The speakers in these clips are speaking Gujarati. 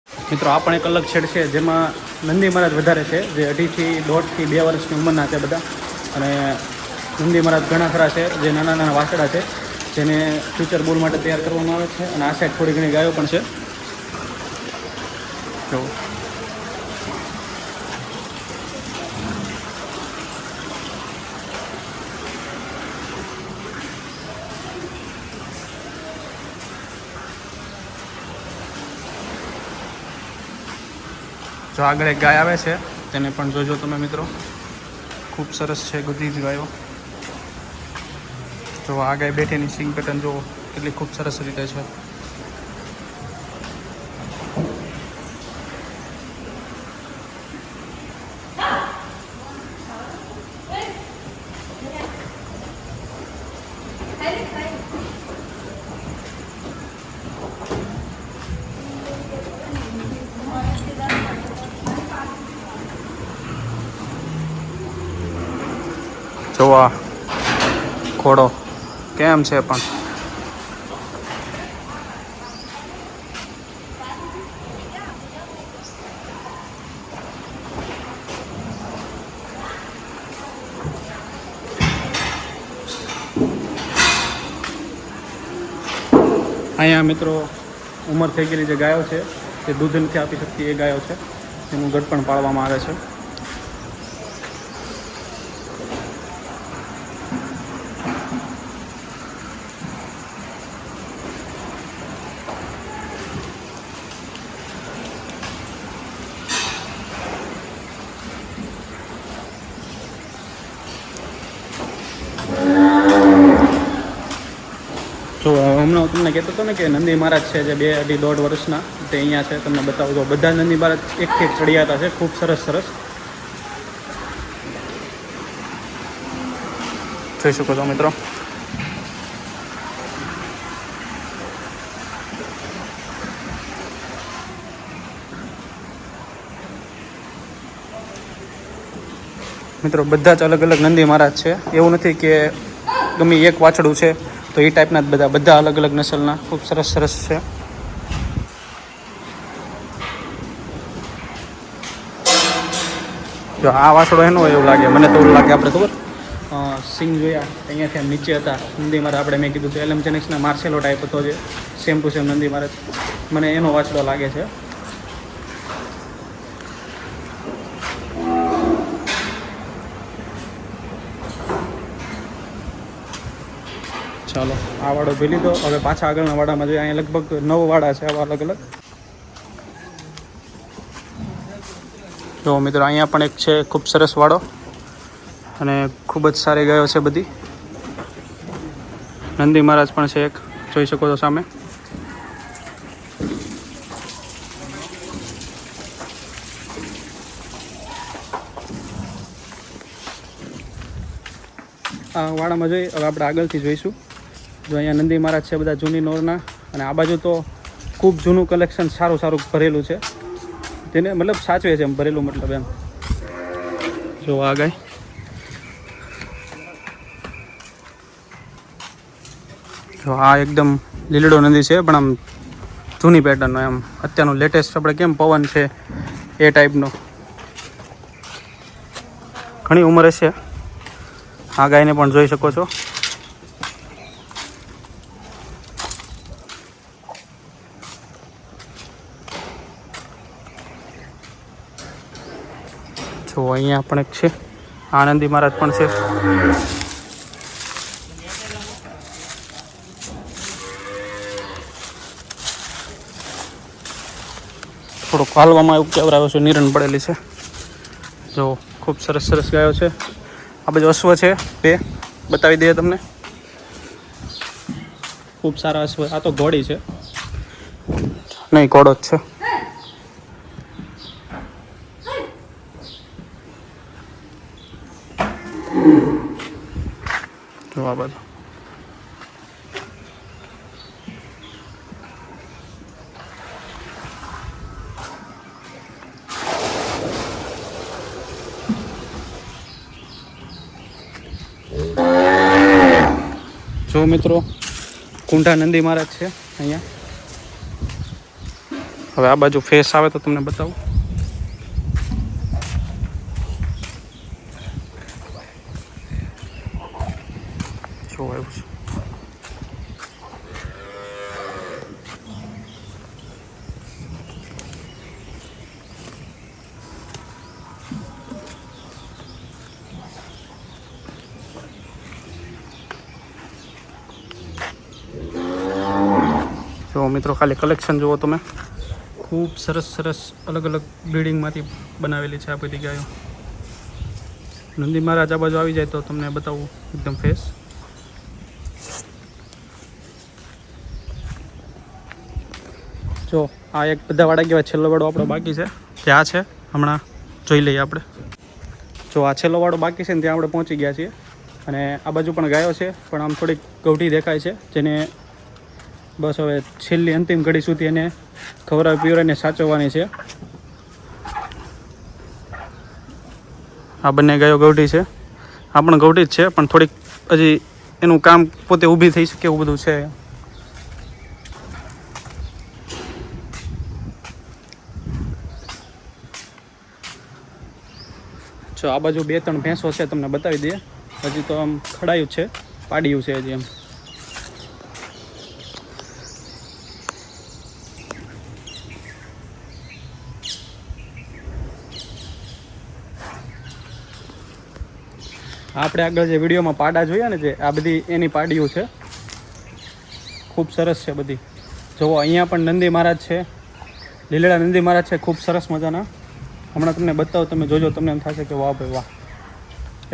મિત્રો આ પણ એક અલગ શેડ છે જેમાં નંદી મહારાજ વધારે છે, જે 2.5 થી 2 વર્ષની ઉંમરના છે બધા. અને નંદી મહારાજ ઘણા ખરા છે જે નાના નાના વાસડા છે, જેને ફ્યુચર બોલ માટે તૈયાર કરવામાં આવે છે. અને આ સાઈડ થોડી ઘણી ગાયો પણ છે. જો આગળ એક ગાય આવે છે, તેને પણ જોજો તમે મિત્રો. ખૂબ સરસ છે બધી જ ગાયો. જો આ ગાય બેઠીની સિંગ પેટર્ન જો કેટલી ખૂબ સરસ રીતે છે. જોવા ઘોડો કેમ છે પણ. અહીંયા મિત્રો ઉંમર થઈ ગયેલી જે ગાયો છે તે દૂધ નથી આપી શકતી એ ગાયો છે, એનું ગઢ પણ પાળવામાં આવે છે. જો હમણાં હું તમને કહેતો હતો ને કે નંદી મહારાજ છે જે 2-2.5 વર્ષના, તે અહીંયા છે. તમને બતાવું તો બધા નંદી મહારાજ એકથી એક ચડિયાતા છે, ખૂબ સરસ સરસ જોઈ શકો છો મિત્રો. મિત્રો બધા જ અલગ અલગ નંદી મહારાજ છે, એવું નથી કે ગમે એક વાછડું છે તો એ ટાઈપના જ બધા અલગ અલગ નસલના ખૂબ સરસ સરસ છે. જો આ વાછડો એનો એવું લાગે, મને તો એવું લાગે આપણે ખબર સિંગ જોયા અહીંયાથી આમ નીચે હતા નંદી મહારાજ. આપણે મેં કીધું તો એલએમ જેનેક્સના માર્સેલો ટાઈપ હતો જે સેમ ટુ સેમ નંદી મહારાજ, મને એનો વાછડો લાગે છે. ચાલો આ વાડો જોઈ લીધો. હવે પાછા આગળના વાડામાં જોઈએ. અહીંયા લગભગ 9 વાડા છે આવા અલગ અલગ. જો મિત્રો અહીંયા પણ એક છે ખૂબ સરસ વાડો, અને ખૂબ જ સારી ગાયો છે બધી. નંદી મહારાજ પણ છે એક, જોઈ શકો છો સામે. આ વાડામાં જોઈ હવે આપણે આગળથી જોઈશું. જો અહીંયા નંદી મહારાજ છે બધા જૂની નોરના, અને આ બાજુ તો ખૂબ જૂનું કલેક્શન સારું ભરેલું છે, તેને મતલબ સાચવે છે એમ ભરેલું, મતલબ એમ. જો આ ગાય જો આ એકદમ લીલડો નંદી છે, પણ આમ જૂની પેટર્નનો, એમ અત્યારનું લેટેસ્ટ આપણે કેમ પવન છે એ ટાઈપનો. ઘણી ઉંમર હશે. આ ગાયને પણ જોઈ શકો છો. જો અહીંયા પણ એક છે, આનંદી મહારાજ પણ છે. થોડુંક હાલવામાં એવું કેવરાવે છે, નિરણ પડેલી છે. જો ખૂબ સરસ સરસ ગાયો છે. આ બાજુ અશ્વ છે, 2 બતાવી દઈએ તમને. ખૂબ સારા અશ્વ. આ તો ઘોડી છે, નહીં ઘોડો જ છે. જો આ બાજુ જો મિત્રો કુંઢા નંદી મહારાજ છે અહીંયા. હવે આ બાજુ ફેસ આવે તો તમને બતાવું. જો આવ્યું છે. જો મિત્રો ખાલી કલેક્શન જુઓ તમે, ખૂબ સરસ સરસ અલગ અલગ બ્રીડિંગમાંથી બનાવેલી છે આ બધી ગાયો. નંદી મહારાજ આ બાજુ આવી જાય તો તમને બતાવું એકદમ ફેસ. જો આ એક બધા વાળા કહેવાય છેલ્લો વાળો આપણો બાકી છે, ત્યાં છે, હમણાં જોઈ લઈએ આપણે. જો આ છેલ્લો વાળો બાકી છે ને ત્યાં આપણે પહોંચી ગયા છીએ. અને આ બાજુ પણ ગાયો છે, પણ આમ થોડીક ગૌઠી દેખાય છે, જેને બસ હવે છેલ્લી અંતિમ ઘડી સુધી એને ખવડાવી પીવડાવીને સાચવવાની છે. આ બંને ગાયો ગૌઠી છે, આ પણ ગૌઠી જ છે, પણ થોડીક હજી એનું કામ પોતે ઊભી થઈ શકે એવું બધું છે. જો આ બાજુ 2-3 ભેંસો છે, તમને બતાવી દઈએ. હજી તો આમ ખડાયું છે, પાડ્યું છે હજી એમ. આપણે આગળ જે વિડીયોમાં પાડા જોયા ને, જે આ બધી એની પાડીઓ છે, ખૂબ સરસ છે બધી. જુઓ અહીંયા પણ નંદી મહારાજ છે, લીલડા નંદી મહારાજ છે, ખૂબ સરસ મજાના. હમણાં તમને બતાવું, તમે જોજો, તમને એમ થશે કે વાહ ભાઈ વાહ,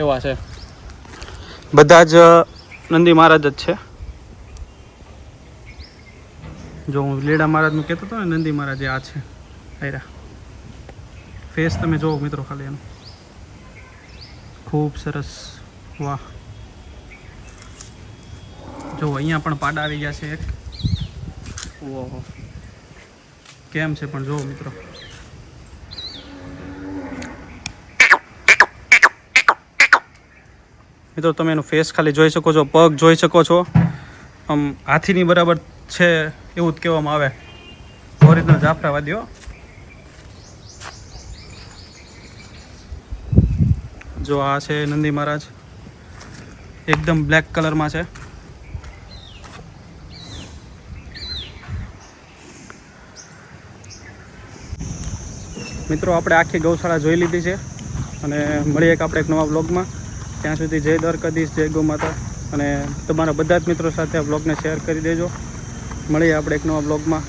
એવા છે બધા જ નંદી મહારાજ જ છે. જો હું લીલડા મહારાજનું કહેતો હતો ને, નંદી મહારાજ આ છે. આયરા ફેસ તમે જુઓ મિત્રો ખાલી એનું, ખૂબ સરસ. વાહ, જો અહીંયા પણ પાડા આવી ગયા છે એક. ઓહો, કેમ છે પણ જુઓ મિત્રો. મિત્રો તમે એનું ફેસ ખાલી જોઈ શકો છો, પગ જોઈ શકો છો, આમ હાથીની બરાબર છે એવું જ કહેવામાં આવે. ઓરિજિનલ જાફરાવાદીઓ. જો આ છે નંદી મહારાજ, એકદમ બ્લેક કલરમાં છે. મિત્રો આપણે આખી ગૌશાળા જોઈ લીધી છે, અને મળીએ એક આપણે એક નવા બ્લોગમાં. ત્યાં સુધી જય દ્વારકાધીશ, જય ગૌ માતા, અને તમારા બધા જ મિત્રો સાથે આ બ્લોગને શેર કરી દેજો. મળીએ આપણે એક નવા બ્લોગમાં.